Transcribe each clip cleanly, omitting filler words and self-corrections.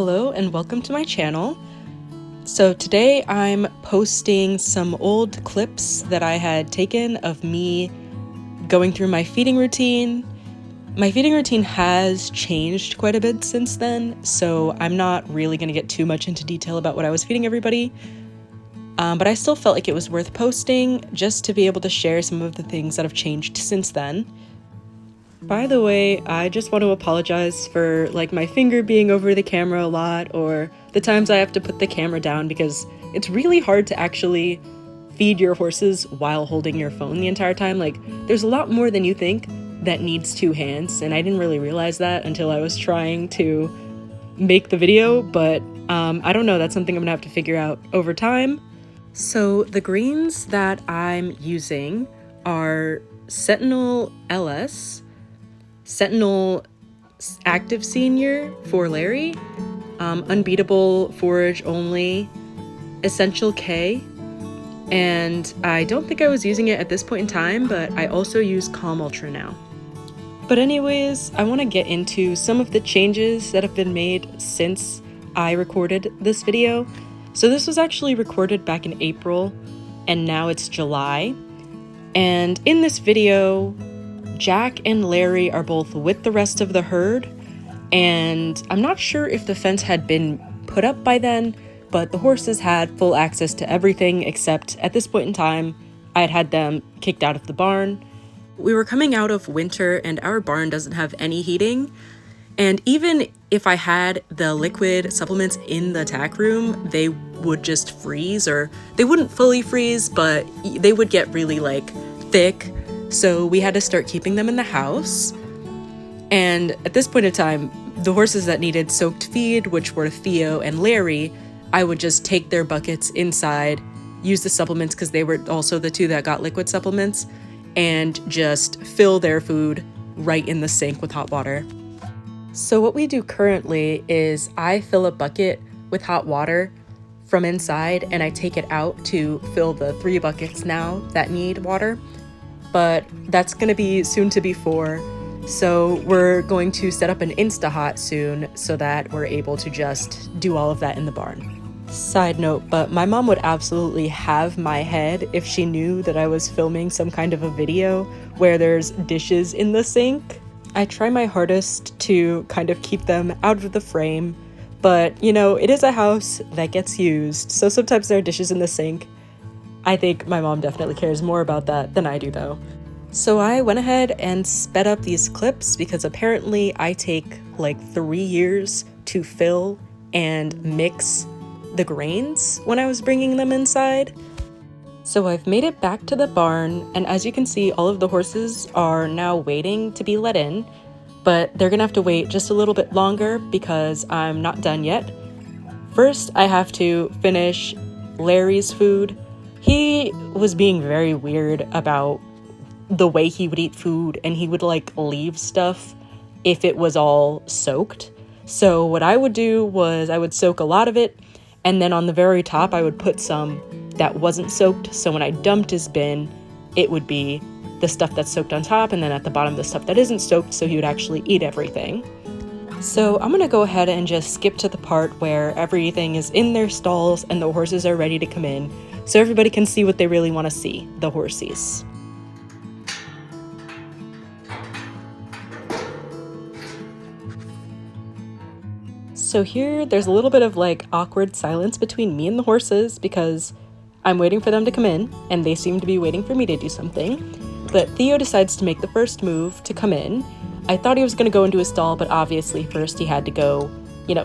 Hello and welcome to my channel. So today I'm posting some old clips that I had taken of me going through my feeding routine. My feeding routine has changed quite a bit since then, so I'm not really going to get too much into detail about what I was feeding everybody. But I still felt like it was worth posting just to be able to share some of the things that have changed since then. By the way, I just want to apologize for my finger being over the camera a lot, or the times I have to put the camera down, because it's really hard to actually feed your horses while holding your phone the entire time. There's a lot more than you think that needs two hands, and I didn't really realize that until I was trying to make the video, but I don't know, that's something I'm gonna have to figure out over time. So the greens that I'm using are Sentinel LS, Sentinel Active Senior for Larry, Unbeatable Forage Only, Essential K, and I don't think I was using it at this point in time, but I also use Calm Ultra now. But anyways, I want to get into some of the changes that have been made since I recorded this video. So this was actually recorded back in April, and now it's July. And in this video, Jack and Larry are both with the rest of the herd, and I'm not sure if the fence had been put up by then, but the horses had full access to everything, except at this point in time, I had them kicked out of the barn. We were coming out of winter and our barn doesn't have any heating, and even if I had the liquid supplements in the tack room, they would just freeze, or they wouldn't fully freeze, but they would get really thick. So we had to start keeping them in the house. And at this point in time, the horses that needed soaked feed, which were Theo and Larry, I would just take their buckets inside, use the supplements because they were also the two that got liquid supplements, and just fill their food right in the sink with hot water. So what we do currently is I fill a bucket with hot water from inside and I take it out to fill the 3 buckets now that need water. But that's gonna be soon to be 4. So we're going to set up an Insta-Hot soon so that we're able to just do all of that in the barn. Side note, but my mom would absolutely have my head if she knew that I was filming some kind of a video where there's dishes in the sink. I try my hardest to kind of keep them out of the frame, but it is a house that gets used, so sometimes there are dishes in the sink. I think my mom definitely cares more about that than I do though. So I went ahead and sped up these clips because apparently I take 3 years to fill and mix the grains when I was bringing them inside. So I've made it back to the barn, and as you can see, all of the horses are now waiting to be let in, but they're gonna have to wait just a little bit longer because I'm not done yet. First, I have to finish Larry's food. He was being very weird about the way he would eat food, and he would leave stuff if it was all soaked. So what I would do was I would soak a lot of it, and then on the very top I would put some that wasn't soaked, so when I dumped his bin, it would be the stuff that's soaked on top, and then at the bottom the stuff that isn't soaked, so he would actually eat everything. So I'm gonna go ahead and just skip to the part where everything is in their stalls and the horses are ready to come in, so everybody can see what they really want to see, the horsies. So here, there's a little bit of awkward silence between me and the horses because I'm waiting for them to come in, and they seem to be waiting for me to do something. But Theo decides to make the first move to come in. I thought he was going to go into his stall, but obviously first he had to go,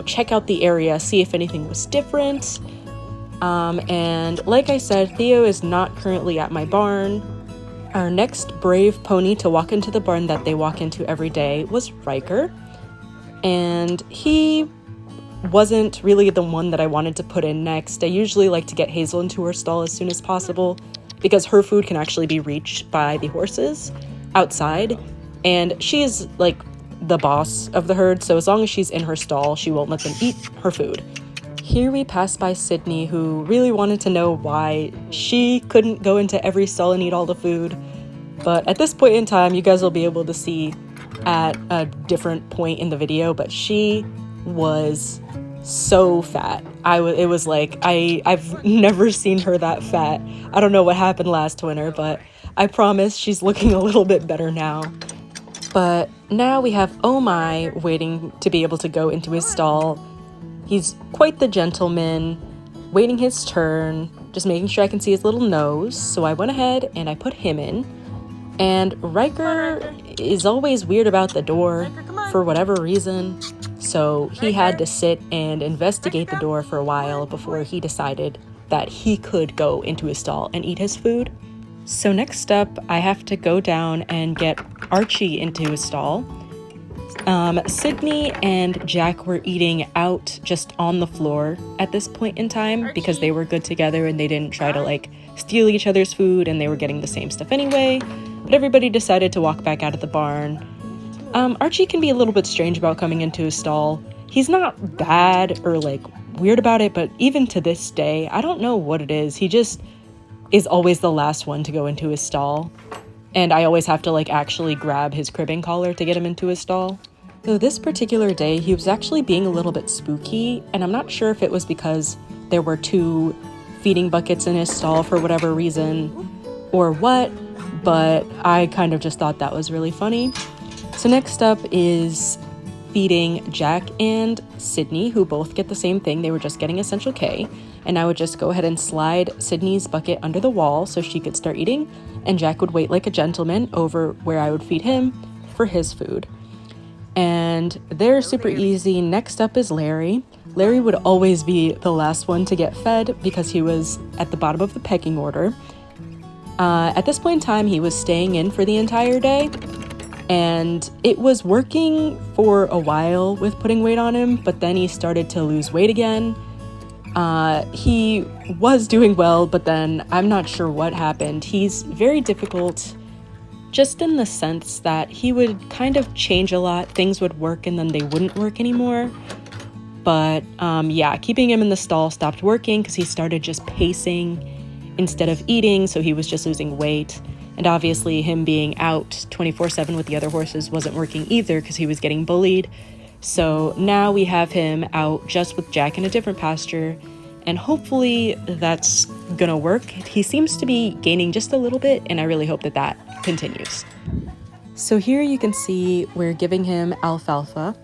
check out the area, see if anything was different. And like I said, Theo is not currently at my barn. Our next brave pony to walk into the barn that they walk into every day was Riker. And he wasn't really the one that I wanted to put in next. I usually like to get Hazel into her stall as soon as possible because her food can actually be reached by the horses outside, and she's the boss of the herd, so as long as she's in her stall, she won't let them eat her food. Here we pass by Sydney, who really wanted to know why she couldn't go into every stall and eat all the food, but at this point in time, you guys will be able to see at a different point in the video, but she was so fat. It was like, I've never seen her that fat. I don't know what happened last winter, but I promise she's looking a little bit better now. But now we have Oh My waiting to be able to go into his stall. He's quite the gentleman, waiting his turn, just making sure I can see his little nose. So I went ahead and I put him in. And Riker is always weird about the door for whatever reason. So he had to sit and investigate the door for a while before he decided that he could go into his stall and eat his food. So next up, I have to go down and get Archie into his stall. Sydney and Jack were eating out just on the floor at this point in time because they were good together and they didn't try to like steal each other's food and they were getting the same stuff anyway. But everybody decided to walk back out of the barn. Archie can be a little bit strange about coming into his stall. He's not bad or like weird about it, but even to this day, I don't know what it is. He just is always the last one to go into his stall. And I always have to like actually grab his cribbing collar to get him into his stall. So this particular day, he was actually being a little bit spooky, and I'm not sure if it was because there were 2 feeding buckets in his stall for whatever reason or what, but I kind of just thought that was really funny. So next up is feeding Jack and Sydney, who both get the same thing. They were just getting Essential K, and I would just go ahead and slide Sydney's bucket under the wall so she could start eating, and Jack would wait like a gentleman over where I would feed him for his food. And they're super easy. Next up is Larry. Larry would always be the last one to get fed because he was at the bottom of the pecking order. At this point in time, he was staying in for the entire day, and it was working for a while with putting weight on him, but then he started to lose weight again. He was doing well, but then I'm not sure what happened. He's very difficult just in the sense that he would kind of change a lot. Things would work and then they wouldn't work anymore. But yeah, keeping him in the stall stopped working because he started just pacing instead of eating, so he was just losing weight. And obviously him being out 24/7 with the other horses wasn't working either because he was getting bullied. So now we have him out just with Jack in a different pasture, and hopefully that's gonna work. He seems to be gaining just a little bit, and I really hope that that continues. So here you can see we're giving him alfalfa,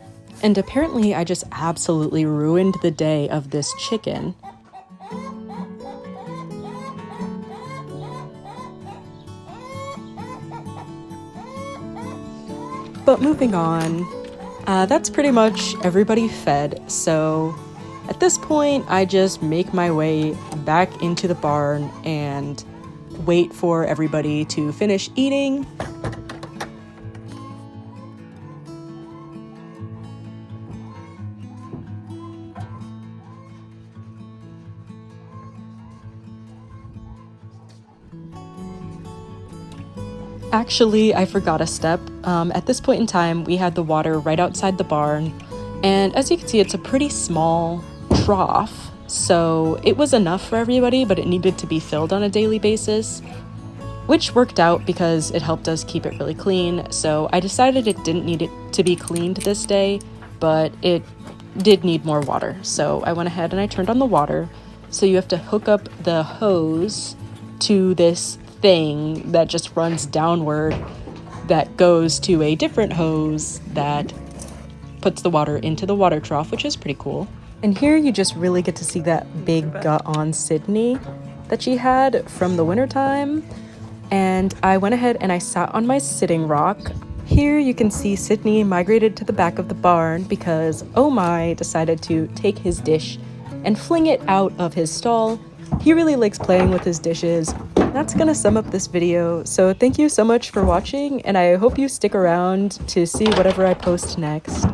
and apparently I just absolutely ruined the day of this chicken. But moving on, that's pretty much everybody fed, so at this point I just make my way back into the barn and wait for everybody to finish eating. Actually, I forgot a step. At this point in time, we had the water right outside the barn, and as you can see, it's a pretty small trough, so it was enough for everybody, but it needed to be filled on a daily basis, which worked out because it helped us keep it really clean. So I decided it didn't need it to be cleaned this day, but it did need more water. So I went ahead and I turned on the water. So you have to hook up the hose to this thing that just runs downward that goes to a different hose that puts the water into the water trough, which is pretty cool. And here you just really get to see that big gut on Sydney that she had from the wintertime. And I went ahead and I sat on my sitting rock. Here you can see Sydney migrated to the back of the barn because Oh My decided to take his dish and fling it out of his stall. He really likes playing with his dishes. That's gonna sum up this video, so thank you so much for watching, and I hope you stick around to see whatever I post next.